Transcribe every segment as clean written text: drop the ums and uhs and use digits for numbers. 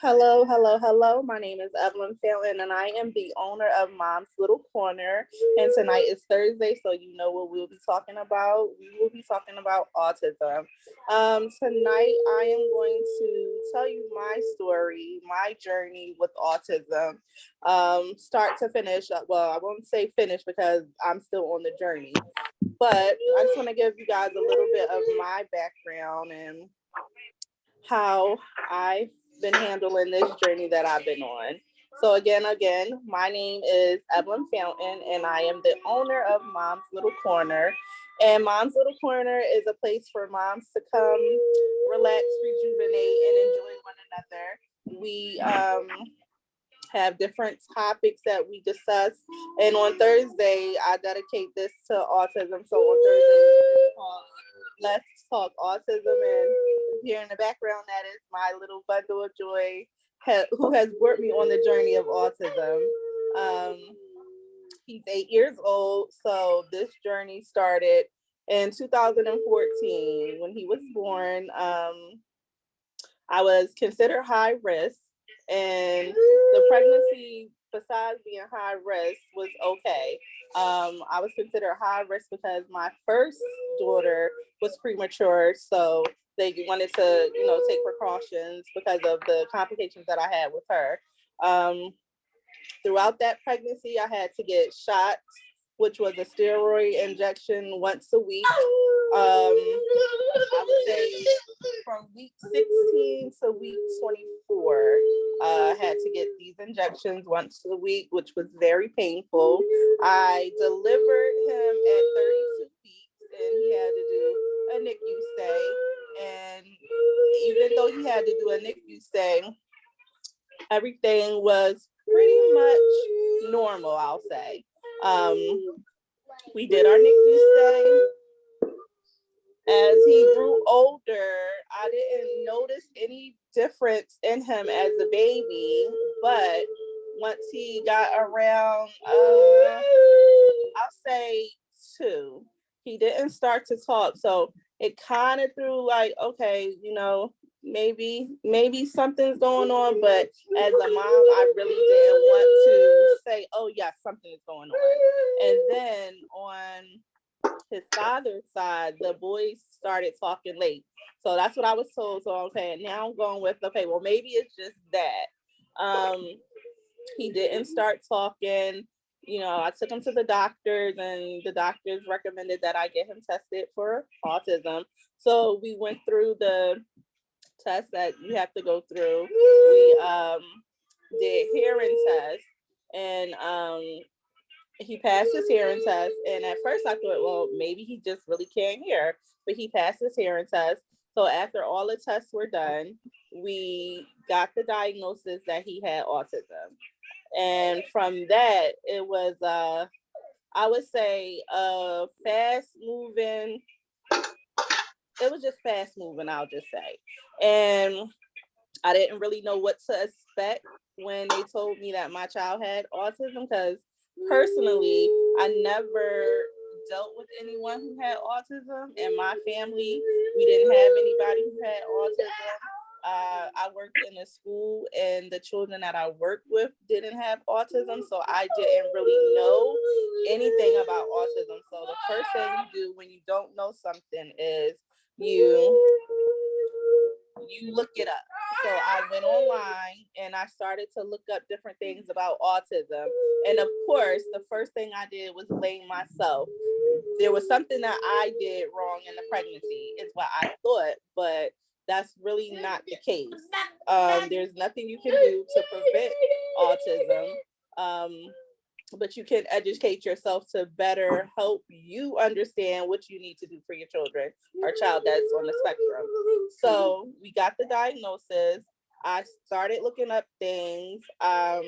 Hello, hello, hello. My name is Evelyn Fallon, and I am the owner of Mom's Little Corner. And tonight is Thursday, so you know what we'll be talking about. We will be talking about autism. Tonight, I am going to tell you my story, my journey with autism, start to finish. Well, I won't say finish because I'm still on the journey, but I just want to give you guys a little bit of my background and how I've been handling this journey that I've been on. So again, my name is Evelyn Fountain, and I am the owner of Mom's Little Corner. And Mom's Little Corner is a place for moms to come, relax, rejuvenate, and enjoy one another. We have different topics that we discuss. And on Thursday, I dedicate this to autism. So on Thursday, let's talk autism. And here in the background, that is my little bundle of joy who has brought me on the journey of autism. He's 8 years old. So this journey started in 2014 when he was born. I was considered high risk, and the pregnancy, besides being high risk, was okay. I was considered high risk because my first daughter was premature, so they wanted to, take precautions because of the complications that I had with her. Throughout that pregnancy, I had to get shots, which was a steroid injection once a week. I would say from week 16 to week 24, I had to get these injections once a week, which was very painful. I delivered him at 32 weeks, and he had to do a NICU stay. And even though he had to do a NICU stay, everything was pretty much normal, I'll say. We did our NICU stay. As he grew older, I didn't notice any difference in him as a baby, but once he got around, I'll say 2, he didn't start to talk. So it kind of threw like, okay, maybe something's going on. But as a mom, I really didn't want to say, oh yes, something is going on. And then on his father's side, the boys started talking late. So that's what I was told. So okay, now I'm going with, okay, well, maybe it's just that. He didn't start talking. I took him to the doctors, and the doctors recommended that I get him tested for autism. So we went through the test that you have to go through. We did hearing tests, and he passed his hearing test. And at first I thought, well, maybe he just really can't hear, but he passed his hearing test. So after all the tests were done, we got the diagnosis that he had autism. And from that, it was, I would say, fast moving. It was just fast moving, I'll just say. And I didn't really know what to expect when they told me that my child had autism, because personally, I never dealt with anyone who had autism. In my family, we didn't have anybody who had autism. I worked in a school, and the children that I worked with didn't have autism, so I didn't really know anything about autism. So the first thing you do when you don't know something is you look it up. So I went online and I started to look up different things about autism. And of course, the first thing I did was blame myself. There was something that I did wrong in the pregnancy, is what I thought, but that's really not the case. There's nothing you can do to prevent autism. But you can educate yourself to better help you understand what you need to do for your children or child that's on the spectrum. So we got the diagnosis. I started looking up things. I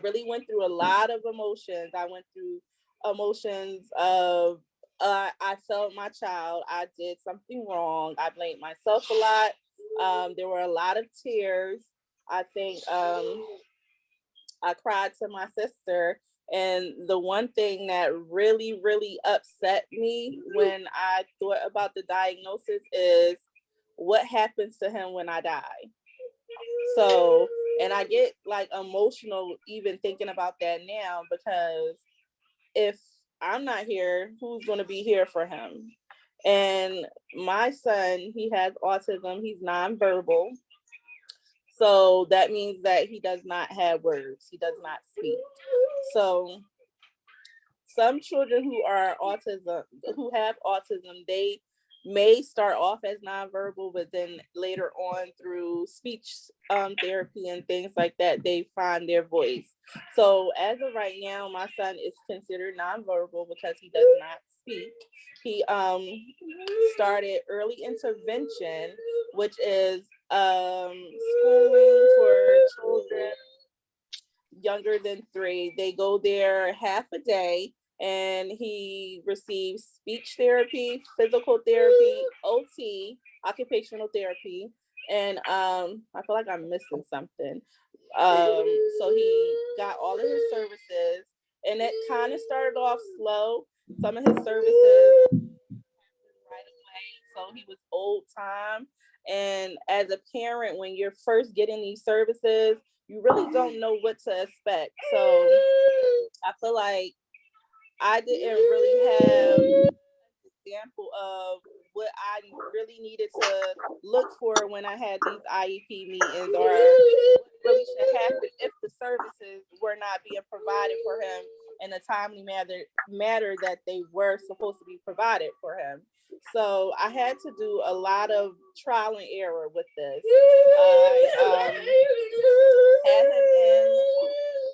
really went through a lot of emotions. I went through emotions of I failed my child. I did something wrong. I blamed myself a lot. There were a lot of tears. I think I cried to my sister. And the one thing that really, really upset me when I thought about the diagnosis is what happens to him when I die. So, and I get like emotional even thinking about that now, because if I'm not here, who's going to be here for him? And my son, he has autism. He's nonverbal. So that means that he does not have words. He does not speak. So some children who have autism, they may start off as nonverbal, but then later on through speech therapy and things like that, they find their voice. So as of right now, my son is considered nonverbal because he does not speak. He started early intervention, which is schooling for children younger than 3. They go there half a day, and he receives speech therapy, physical therapy, OT, occupational therapy, and I feel like I'm missing something. So he got all of his services, and it kind of started off slow. Some of his services right away, so he was old time. And as a parent, when you're first getting these services, you really don't know what to expect. So I feel like I didn't really have an example of what I really needed to look for when I had these IEP meetings, or what really should happen if the services were not being provided for him in a timely matter that they were supposed to be provided for him. So I had to do a lot of trial and error with this. I had him in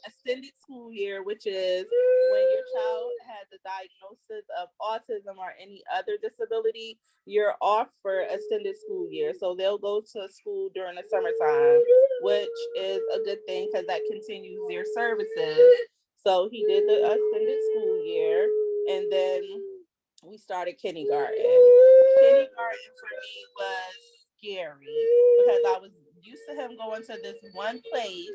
extended school year, which is when your child has a diagnosis of autism or any other disability, you're off for extended school year. So they'll go to school during the summertime, which is a good thing because that continues their services. So he did the extended school year, and then we started kindergarten. Kindergarten for me was scary because I was used to him going to this one place,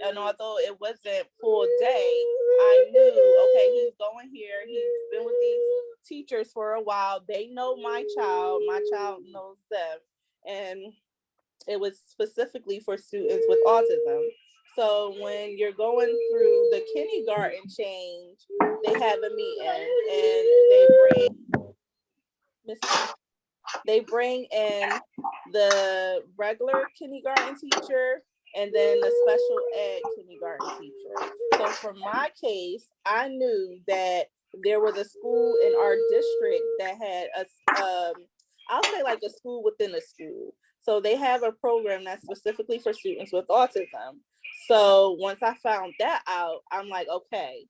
and although it wasn't full day, I knew, okay, he's going here. He's been with these teachers for a while. They know my child knows them. And it was specifically for students with autism. So when you're going through the kindergarten change, they have a meeting, and they bring in the regular kindergarten teacher and then the special ed kindergarten teacher. So for my case, I knew that there was a school in our district that had I'll say like a school within a school. So they have a program that's specifically for students with autism. So once I found that out, I'm like, okay,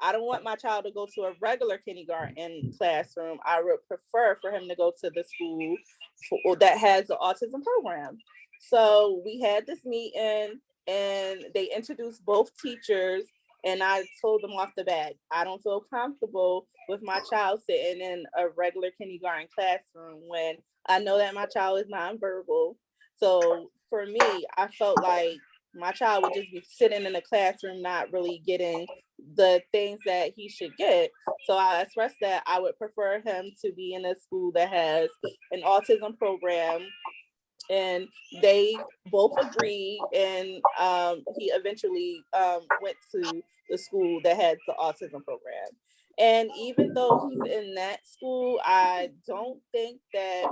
I don't want my child to go to a regular kindergarten classroom. I would prefer for him to go to the school that has the autism program. So we had this meeting, and they introduced both teachers. And I told them off the bat, I don't feel comfortable with my child sitting in a regular kindergarten classroom when I know that my child is nonverbal. So for me, I felt like my child would just be sitting in the classroom, not really getting the things that he should get. So I expressed that I would prefer him to be in a school that has an autism program, and they both agreed. And he eventually went to the school that had the autism program. And even though he's in that school, I don't think that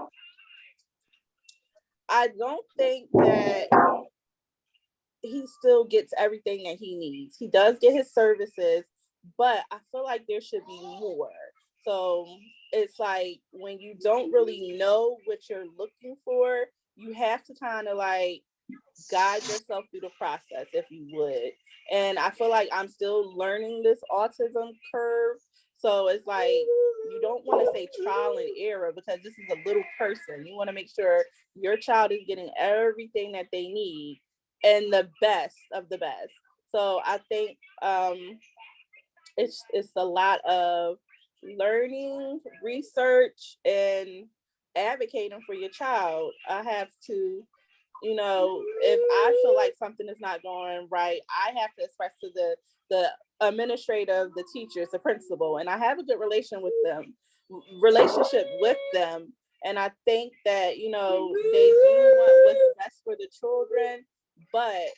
he still gets everything that he needs. He does get his services, but I feel like there should be more. So it's like when you don't really know what you're looking for, you have to kind of like guide yourself through the process, if you would. And I feel like I'm still learning this autism curve. So it's like you don't want to say trial and error because this is a little person. You want to make sure your child is getting everything that they need and the best of the best. So I think it's a lot of learning, research, and advocating for your child. I have to, if I feel like something is not going right, I have to express to the administrator, the teachers, the principal, and I have a good relationship with them. And I think that they do want what's best for the children. but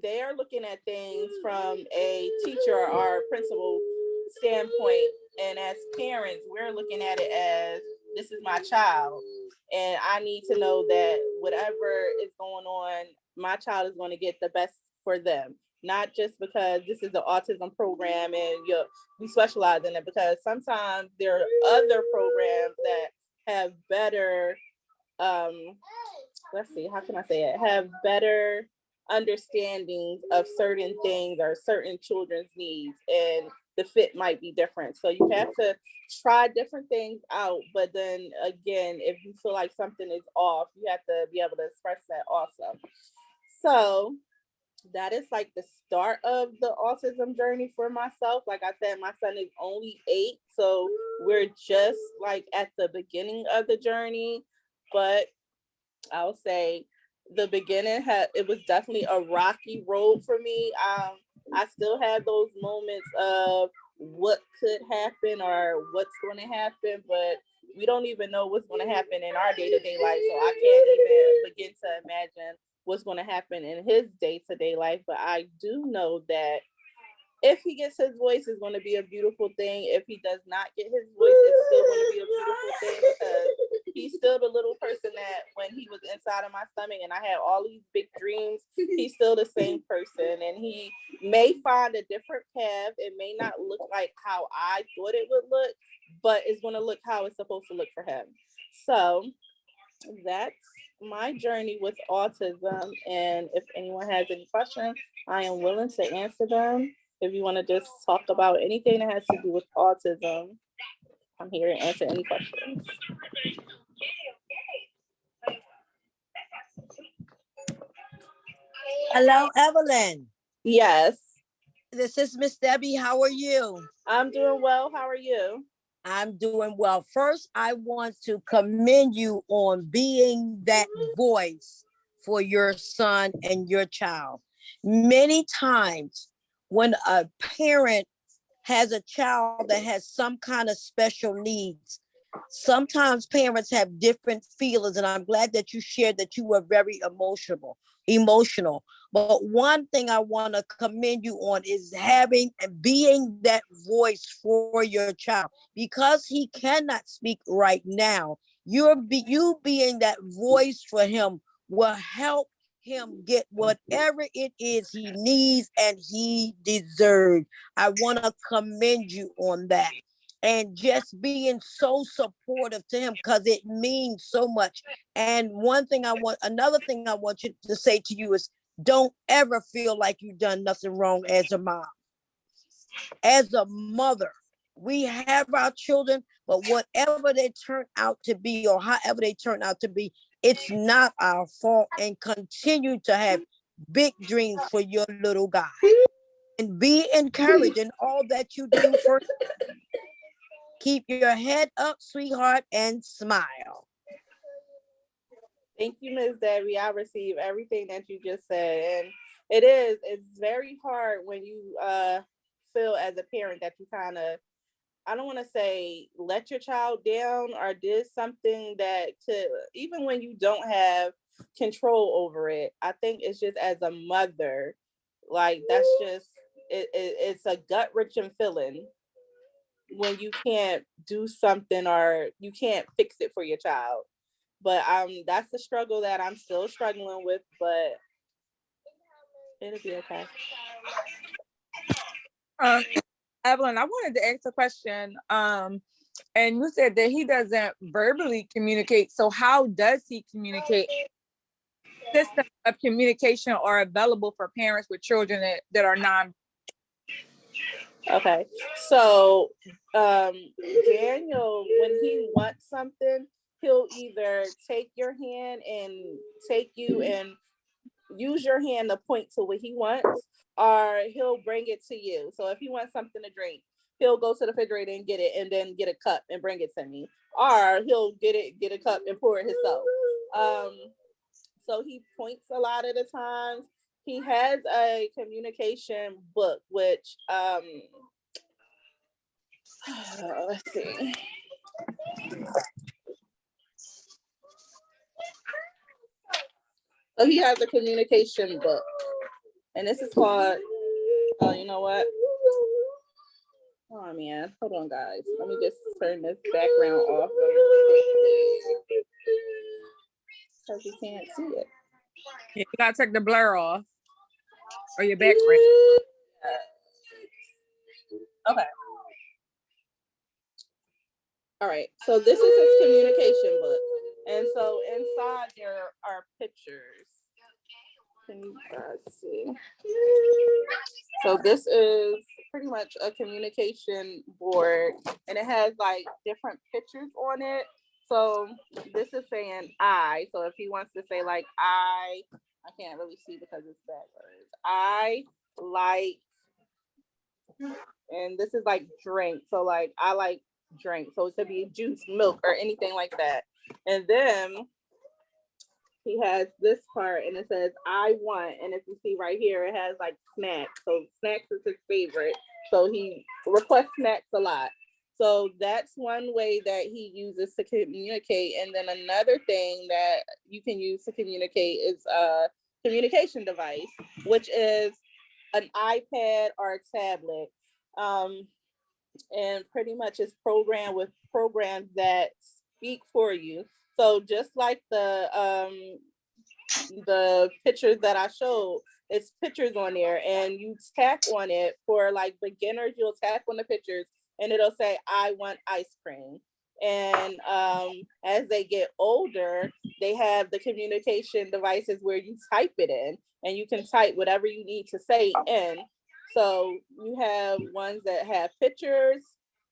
they are looking at things from a teacher or principal standpoint. And as parents, we're looking at it as, this is my child. And I need to know that whatever is going on, my child is going to get the best for them. Not just because this is the autism program and we specialize in it, because sometimes there are other programs that have better, let's see, how can I say it? Have better understandings of certain things or certain children's needs, and the fit might be different. So you have to try different things out, but then again, if you feel like something is off, you have to be able to express that also. So that is like the start of the autism journey for myself. Like I said, my son is only 8, so we're just like at the beginning of the journey. But I'll say the beginning it was definitely a rocky road for me. I still have those moments of what could happen or what's going to happen, but we don't even know what's going to happen in our day-to-day life. So I can't even begin to imagine what's going to happen in his day-to-day life. But I do know that if he gets his voice, it's going to be a beautiful thing. If he does not get his voice, it's still going to be a beautiful thing, because he's still the little person that when he was inside of my stomach and I had all these big dreams, he's still the same person. And he may find a different path. It may not look like how I thought it would look, but it's going to look how it's supposed to look for him. So that's my journey with autism. And if anyone has any questions, I am willing to answer them. If you want to just talk about anything that has to do with autism, I'm here to answer any questions. Hello, Evelyn. Yes, This is Miss Debbie. How are you? I'm doing well. How are you? I'm doing well. First, I want to commend you on being that voice for your son and your child. Many times, when a parent has a child that has some kind of special needs, sometimes parents have different feelings, and I'm glad that you shared that you were very emotional. But one thing I want to commend you on is having and being that voice for your child, because he cannot speak right now. You being that voice for him will help him get whatever it is he needs and he deserves. I want to commend you on that, and just being so supportive to him, because it means so much. And another thing I want you to say to you is, don't ever feel like you've done nothing wrong as a mom, as a mother. We have our children, but whatever they turn out to be or however they turn out to be, it's not our fault. And continue to have big dreams for your little guy, and be encouraged in all that you do for. Keep your head up, sweetheart, and smile. Thank you, Ms. Debbie. I receive everything that you just said. And it's very hard when you feel as a parent that you kind of, I don't want to say let your child down or did something that could, even when you don't have control over it. I think it's just as a mother, like that's just, it's a gut wrenching feeling when you can't do something or you can't fix it for your child. But that's the struggle that I'm still struggling with, but it'll be okay. Evelyn, I wanted to ask a question. And you said that he doesn't verbally communicate. So how does he communicate? Systems of communication are available for parents with children that are non. Okay. So Daniel, when he wants something, he'll either take your hand and take you and use your hand to point to what he wants, or he'll bring it to you. So if he wants something to drink, he'll go to the refrigerator and get it, and then get a cup and bring it to me, or he'll get a cup and pour it himself. So he points a lot of the times. He has a communication book, which let's see. So he has a communication book, and this is called, oh, you know what? Oh man, hold on guys. Let me just turn this background off because you can't see it. Yeah, you gotta take the blur off or your background. Okay. All right. So this is his communication book. And so inside there are pictures. Can you guys see? So this is pretty much a communication board, and it has like different pictures on it. So this is saying I. So if he wants to say like I can't really see because it's backwards. I like, and this is like drink. So like I like drink. So it could be juice, milk, or anything like that. And then he has this part and it says I want, and if you see right here it has like snacks. So snacks is his favorite, so he requests snacks a lot. So that's one way that he uses to communicate. And then another thing that you can use to communicate is a communication device, which is an iPad or a tablet. And pretty much it's programmed with programs that speak for you. So just like the pictures that I showed, it's pictures on there, and you tap on it. For like beginners, you'll tap on the pictures and it'll say I want ice cream. And as they get older, they have the communication devices where you type it in, and you can type whatever you need to say in. So you have ones that have pictures,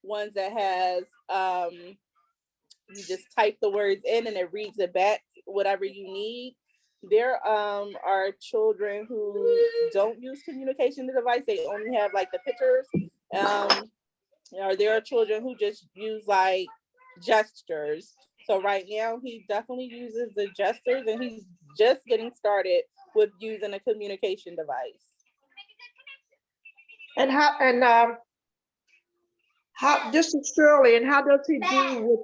ones that has you just type the words in and it reads it back, whatever you need. There are children who don't use communication device. They only have like the pictures. Or there are children who just use like gestures. So right now he definitely uses the gestures, and he's just getting started with using a communication device. And how this is Shirley, and how does he do with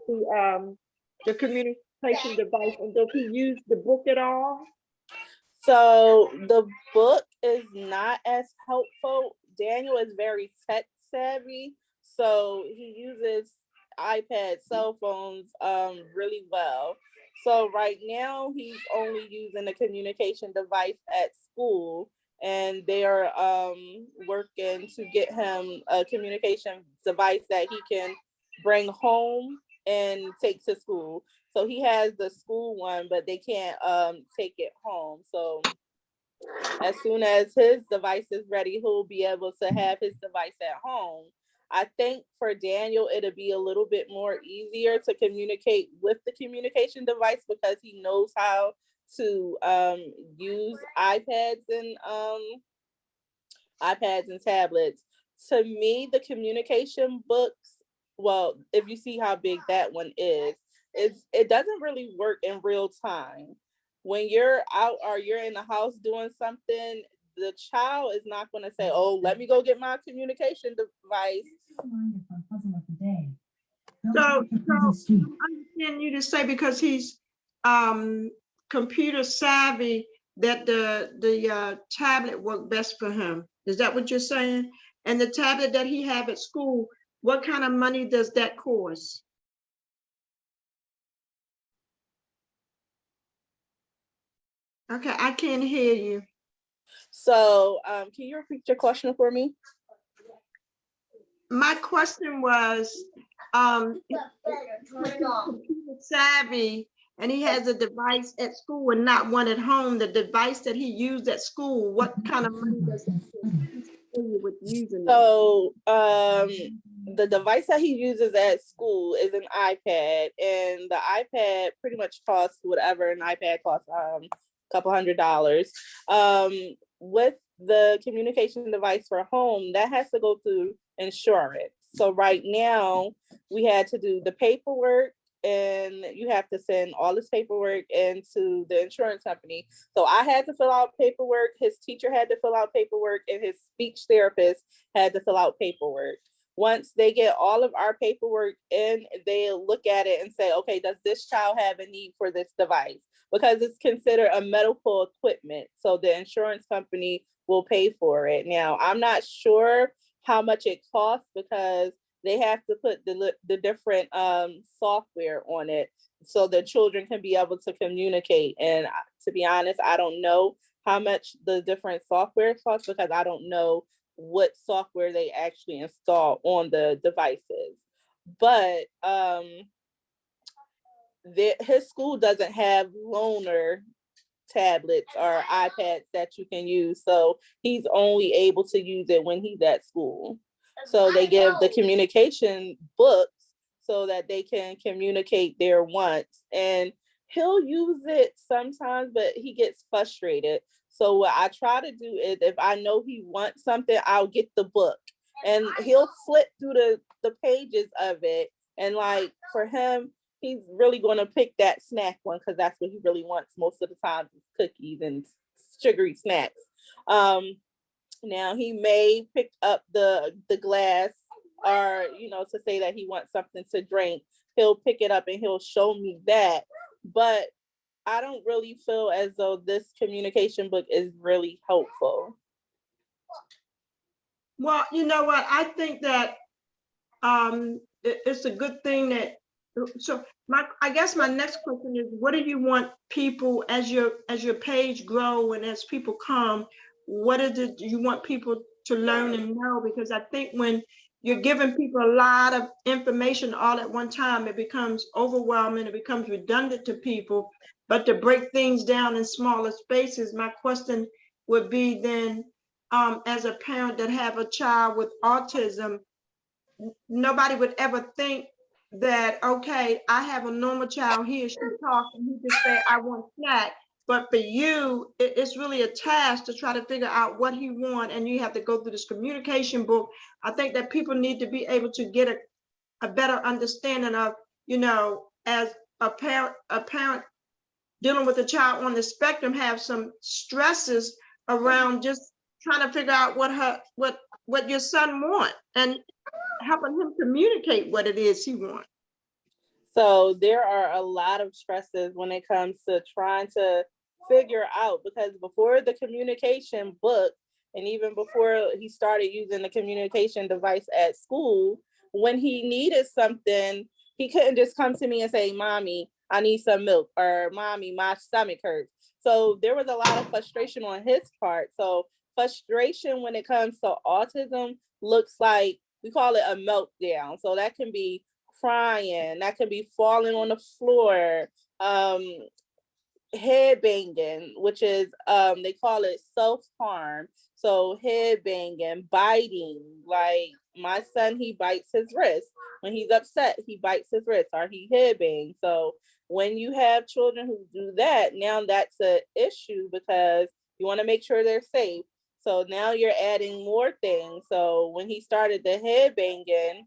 the communication device, and does he use the book at all? So the book is not as helpful. Daniel is very tech savvy, so he uses iPad, cell phones really well. So right now he's only using a communication device at school, and they are working to get him a communication device that he can bring home and take to school. So he has the school one, but they can't take it home. So as soon as his device is ready, he'll be able to have his device at home. I think for Daniel, it'll be a little bit more easier to communicate with the communication device because he knows how to use iPads and tablets. To me, the communication books, well, if you see how big that one is, it doesn't really work in real time. When you're out or you're in the house doing something, the child is not going to say, "Oh, let me go get my communication device." So I understand you to say because he's computer savvy that the tablet worked best for him. Is that what you're saying? And the tablet that he have at school, what kind of money does that cost? Okay, I can't hear you. So can you repeat your question for me? My question was, computer savvy, and he has a device at school and not one at home. The device that he used at school, what kind of money does that cost with using it? So the device that he uses at school is an iPad, and the iPad pretty much costs whatever an iPad costs, a couple $100. With the communication device for home, that has to go through insurance. So right now we had to do the paperwork, and you have to send all this paperwork into the insurance company. So I had to fill out paperwork, his teacher had to fill out paperwork, and his speech therapist had to fill out paperwork. Once they get all of our paperwork in, they look at it and say, okay, does this child have a need for this device? Because it's considered a medical equipment. So the insurance company will pay for it. Now, I'm not sure how much it costs because they have to put the different software on it so the children can be able to communicate. And to be honest, I don't know how much the different software costs because I don't know what software they actually install on the devices. But his school doesn't have loaner tablets or iPads that you can use. So he's only able to use it when he's at school. So they give the communication books so that they can communicate their wants. And he'll use it sometimes, but he gets frustrated. So what I try to do is if I know he wants something, I'll get the book and he'll flip through the pages of it. And like for him, he's really going to pick that snack one because that's what he really wants most of the time is cookies and sugary snacks. Now he may pick up the glass or, to say that he wants something to drink. He'll pick it up and he'll show me that. But I don't really feel as though this communication book is really helpful. Well, you know what? I think that it's a good thing that, so I guess my next question is, what do you want people as your page grow and as people come, what is it you want people to learn and know? Because I think when you're giving people a lot of information all at one time, it becomes overwhelming, it becomes redundant to people. But to break things down in smaller spaces, my question would be then, as a parent that have a child with autism, nobody would ever think that, okay, I have a normal child, he or she talks and he just say, I want snack. But for you, it's really a task to try to figure out what he wants, and you have to go through this communication book. I think that people need to be able to get a better understanding of, as a parent dealing with a child on the spectrum have some stresses around just trying to figure out what your son wants and helping him communicate what it is he wants. So there are a lot of stresses when it comes to trying to figure out, because before the communication book and even before he started using the communication device at school, when he needed something, he couldn't just come to me and say, Mommy, I need some milk, or Mommy, my stomach hurts. So there was a lot of frustration on his part. So frustration when it comes to autism looks like, we call it a meltdown. So that can be crying, that can be falling on the floor, head banging, which is they call it self-harm. So head banging, biting, like my son, he bites his wrist. When he's upset, he bites his wrist or he head bangs. So when you have children who do that, now that's an issue because you want to make sure they're safe. So now you're adding more things. So when he started the head banging,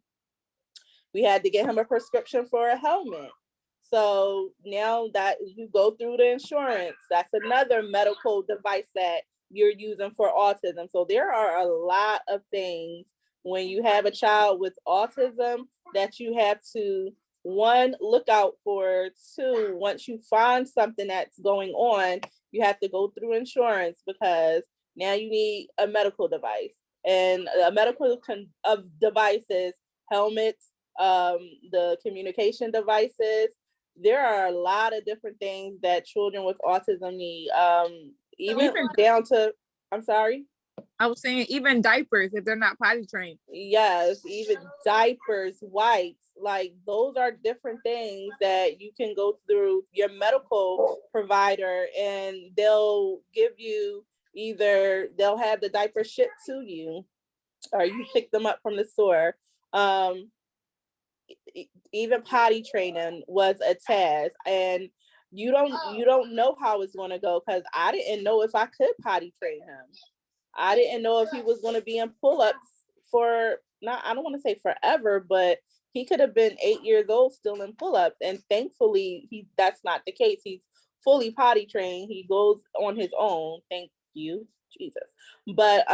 we had to get him a prescription for a helmet. So now that you go through the insurance, that's another medical device that you're using for autism. So there are a lot of things when you have a child with autism that you have to, one, look out for. Two, once you find something that's going on, you have to go through insurance because now you need a medical device. And a medical of devices, helmets, the communication devices. There are a lot of different things that children with autism need. Even down to, I'm sorry? I was saying even diapers if they're not potty trained. Yes, even diapers, wipes, like those are different things that you can go through your medical provider and they'll give you, either they'll have the diaper shipped to you or you pick them up from the store. Even potty training was a task, and you don't know how it's going to go, because I didn't know if I could potty train him. I didn't know if he was going to be in pull-ups for, not, I don't want to say forever, but he could have been 8 years old still in pull-ups, and thankfully that's not the case. He's fully potty trained. He goes on his own, thank you. Jesus. But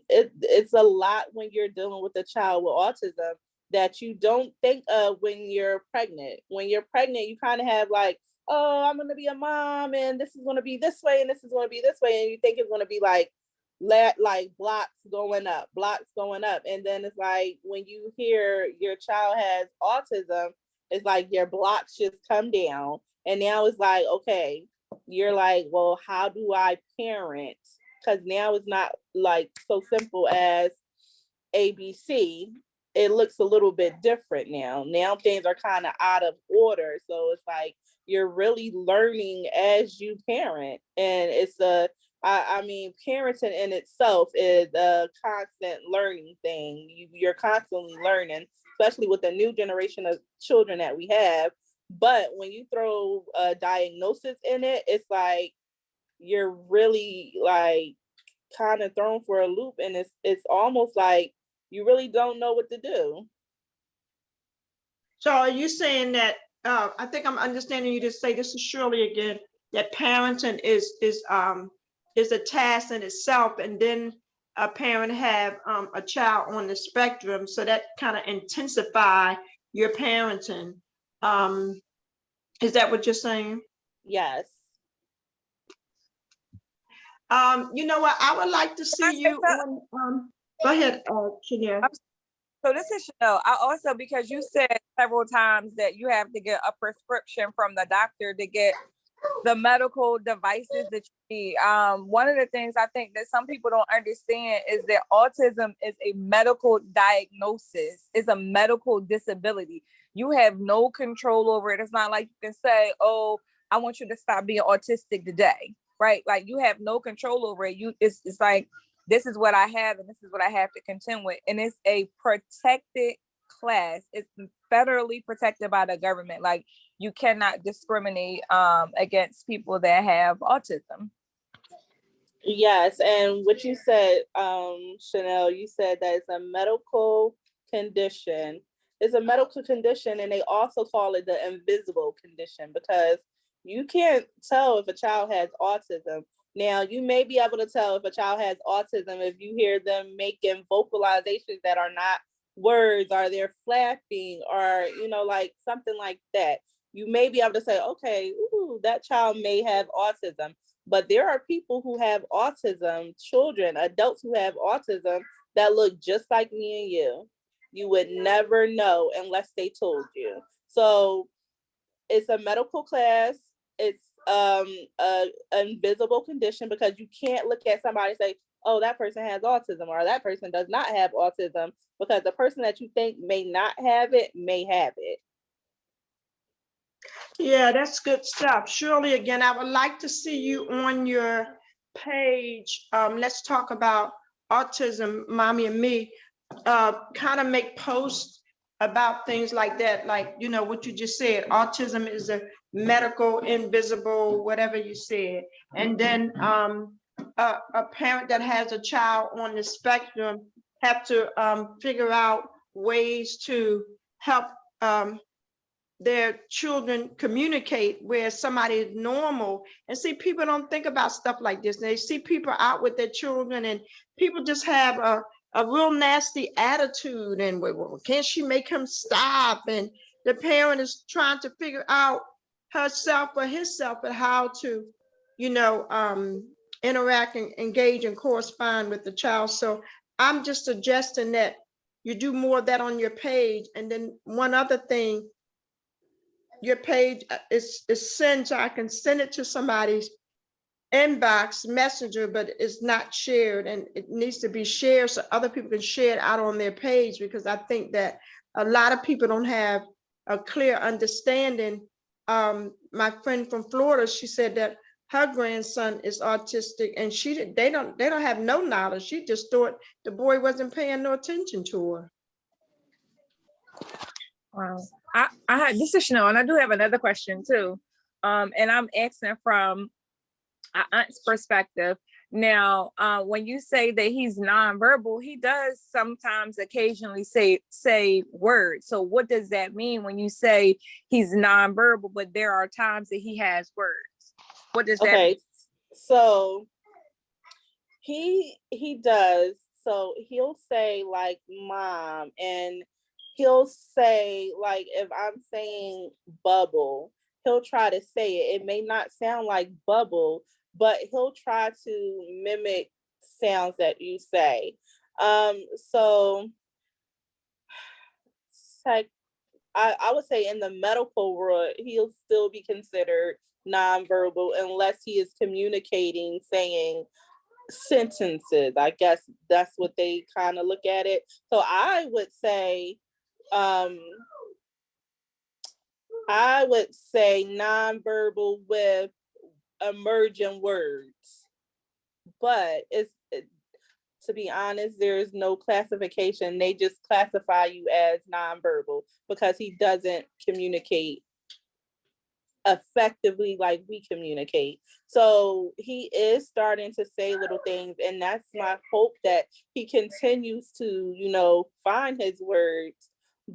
it's a lot when you're dealing with a child with autism that you don't think of when you're pregnant. When you're pregnant, you kind of have like, oh, I'm gonna be a mom, and this is gonna be this way, and this is gonna be this way, and you think it's gonna be like blocks going up, and then it's like when you hear your child has autism, it's like your blocks just come down, and now it's like, okay, you're like, well, how do I parent? Because now it's not like so simple as ABC. It looks a little bit different now. Now things are kind of out of order. So it's like you're really learning as you parent. And I mean, parenting in itself is a constant learning thing. You're constantly learning, especially with the new generation of children that we have. But when you throw a diagnosis in it, it's like you're really like kind of thrown for a loop, and it's almost like you really don't know what to do. So are you saying that, I think I'm understanding you to say, this is Shirley again, that parenting is a task in itself, and then a parent have a child on the spectrum, so that kind of intensify your parenting. Is that what you're saying? Yes. You know what? I would like to see you on, go ahead, Chanel. So this is Chanel. I also, because you said several times that you have to get a prescription from the doctor to get the medical devices that you need. One of the things I think that some people don't understand is that autism is a medical diagnosis, it's a medical disability. You have no control over it. It's not like you can say, oh, I want you to stop being autistic today, right? Like you have no control over it. It's like, this is what I have and this is what I have to contend with. And it's a protected class. It's federally protected by the government. Like you cannot discriminate against people that have autism. Yes, and what you said, Chanel, you said that it's a medical condition. It's a medical condition, and they also call it the invisible condition because you can't tell if a child has autism. Now, you may be able to tell if a child has autism if you hear them making vocalizations that are not words, or they're flapping, or, you know, like something like that. You may be able to say, okay, ooh, that child may have autism. But there are people who have autism, children, adults who have autism that look just like me and you. You would never know unless they told you. So it's a medical class. It's a invisible condition because you can't look at somebody and say, oh, that person has autism or that person does not have autism, because the person that you think may not have it may have it. Yeah, that's good stuff. Shirley, again, I would like to see you on your page. Let's talk about autism, mommy and me. Kind of make posts about things like that, like, you know, what you just said, autism is a medical, invisible, whatever you said. And then a parent that has a child on the spectrum have to figure out ways to help their children communicate where somebody is normal. And see, people don't think about stuff like this. They see people out with their children and people just have a real nasty attitude, and well, can't she make him stop? And the parent is trying to figure out herself or himself and how to, you know, interact and engage and correspond with the child. So I'm just suggesting that you do more of that on your page. And then one other thing, your page is sent, so I can send it to somebody's inbox messenger, but it's not shared, and it needs to be shared so other people can share it out on their page, because I think that a lot of people don't have a clear understanding. My friend from Florida, she said that her grandson is autistic, and they don't have no knowledge. She just thought the boy wasn't paying no attention to her. Wow. This is Chanel, and I do have another question too. And I'm asking from an aunt's perspective. Now, when you say that he's nonverbal, he does sometimes occasionally say words. So what does that mean when you say he's nonverbal, but there are times that he has words? What does that mean? So He does. So he'll say like mom, and he'll say like if I'm saying bubble, he'll try to say it. It may not sound like bubble, but he'll try to mimic sounds that you say. So like I would say in the medical world, he'll still be considered nonverbal unless he is communicating, saying sentences. I guess that's what they kind of look at it. So um I would say nonverbal with emerging words, but to be honest, there is no classification. They just classify you as nonverbal because he doesn't communicate effectively like we communicate. So he is starting to say little things, and that's my hope that he continues to, find his words.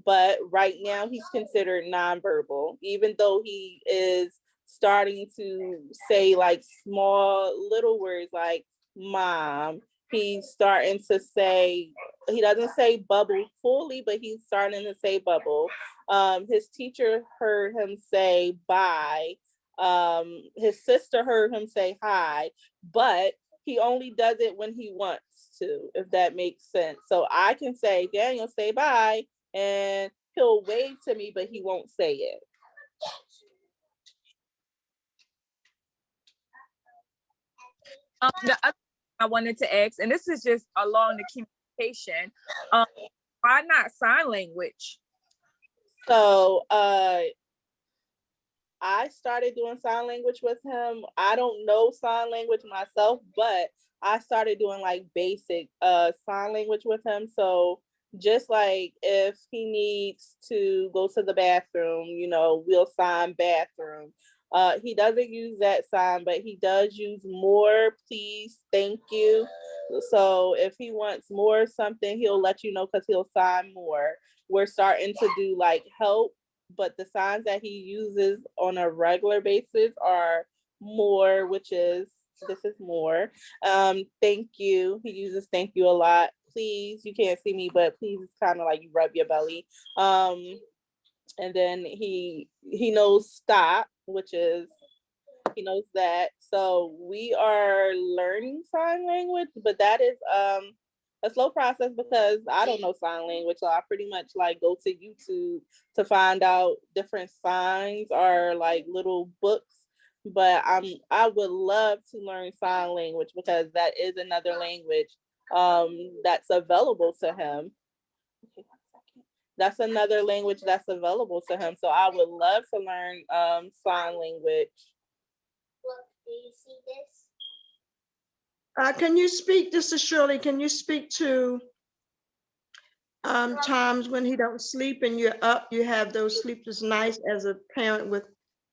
But right now he's considered nonverbal, even though he is starting to say like small little words like mom. He's starting to say, he doesn't say bubble fully, but he's starting to say bubble. His teacher heard him say bye. His sister heard him say hi, but he only does it when he wants to, if that makes sense. So I can say, Daniel, say bye, and he'll wave to me, but he won't say it. The other thing I wanted to ask, and this is just along the communication, why not sign language? So I started doing sign language with him. I don't know sign language myself, but I started doing like basic sign language with him. So just like if he needs to go to the bathroom, we'll sign bathroom. He doesn't use that sign, but he does use more, please, thank you. So if he wants more something, he'll let you know because he'll sign more. We're starting to do like help, but the signs that he uses on a regular basis are more, which is, this is more. Thank you. He uses thank you a lot. Please, you can't see me, but please is kind of like you rub your belly. And then he knows stop, which is, he knows that. So we are learning sign language, but that is a slow process because I don't know sign language. So I pretty much like go to YouTube to find out different signs or like little books. But I would love to learn sign language because that is another language that's available to him. Okay, 1 second. That's another language that's available to him. So I would love to learn sign language. Look, do you see this? Can you speak, this is Shirley, can you speak to times when he don't sleep and you're up, you have those sleepless nights as a parent with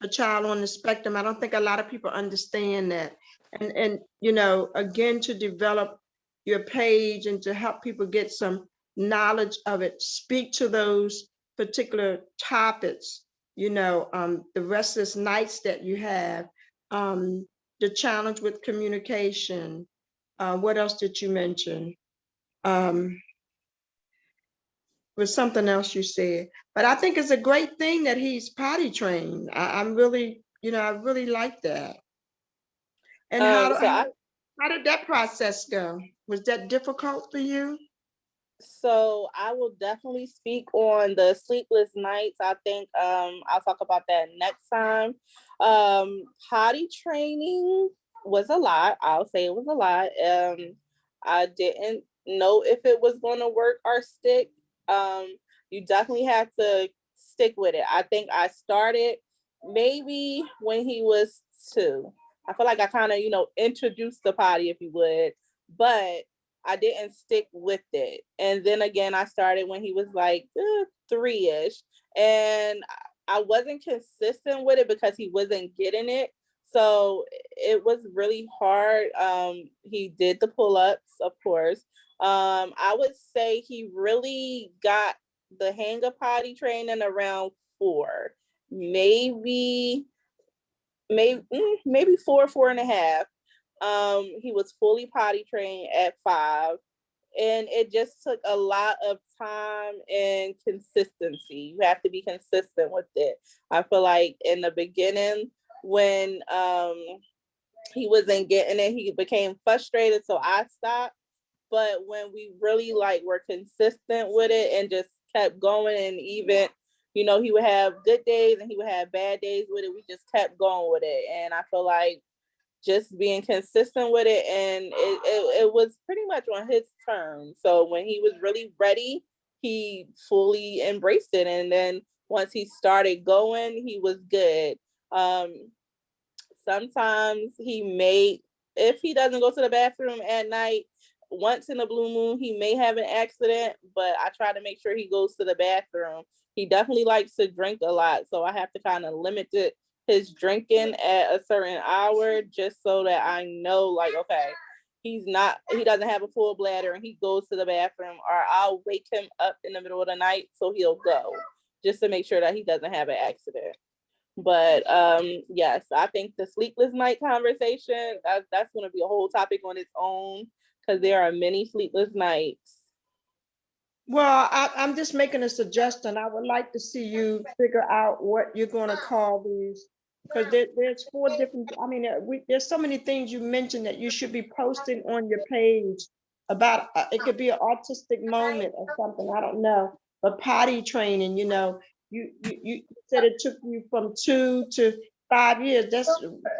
a child on the spectrum? I don't think a lot of people understand that. And again, to develop your page and to help people get some knowledge of it, speak to those particular topics, the restless nights that you have, the challenge with communication. What else did you mention? Was something else you said, but I think it's a great thing that he's potty trained. I'm really, I really like that. And how did that process go? Was that difficult for you? So I will definitely speak on the sleepless nights. I think I'll talk about that next time. Potty training was a lot. I'll say it was a lot. I didn't know if it was going to work or stick. You definitely have to stick with it. I think I started maybe when he was 2. I feel like I kind of, introduced the potty, if you would, but I didn't stick with it. And then again, I started when he was like 3-ish, and I wasn't consistent with it because he wasn't getting it. So it was really hard. He did the pull-ups, of course. I would say he really got the hang of potty training around 4, maybe 4.5. He was fully potty trained at 5. And it just took a lot of time and consistency. You have to be consistent with it. I feel like in the beginning, when he wasn't getting it, he became frustrated, so I stopped. But when we really like were consistent with it and just kept going, and even he would have good days and he would have bad days with it, we just kept going with it. And I feel like just being consistent with it, and it was pretty much on his terms. So when he was really ready, he fully embraced it, and then once he started going, he was good. Sometimes he may, if he doesn't go to the bathroom at night, once in a blue moon, he may have an accident, but I try to make sure he goes to the bathroom. He definitely likes to drink a lot, so I have to kind of limit his drinking at a certain hour, just so that I know, like, okay, he doesn't have a full bladder and he goes to the bathroom, or I'll wake him up in the middle of the night so he'll go, just to make sure that he doesn't have an accident. But yes, I think the sleepless night conversation, that's going to be a whole topic on its own, because there are many sleepless nights. Well, I'm just making a suggestion. I would like to see you figure out what you're going to call these, because there's 4 different. I mean, there's so many things you mentioned that you should be posting on your page about. It could be an autistic moment or something. I don't know, but potty training. You said it took you from 2 to 5 years. That's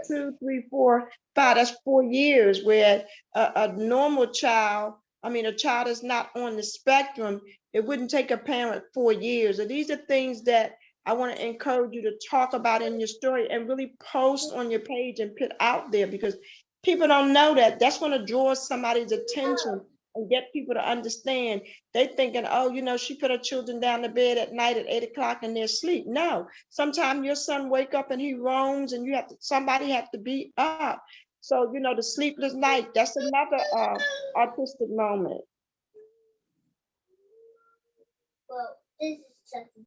2, 3, 4, 5. That's 4 years. Where a normal child, I mean, a child is not on the spectrum, it wouldn't take a parent 4 years. And these are things that I want to encourage you to talk about in your story and really post on your page and put out there, because people don't know that. That's going to draw somebody's attention and get people to understand. They thinking, oh, she put her children down to bed at night at 8 o'clock and they're asleep. No, sometimes your son wake up and he roams and somebody have to be up. So, the sleepless night, that's another autistic moment. Well, this is something.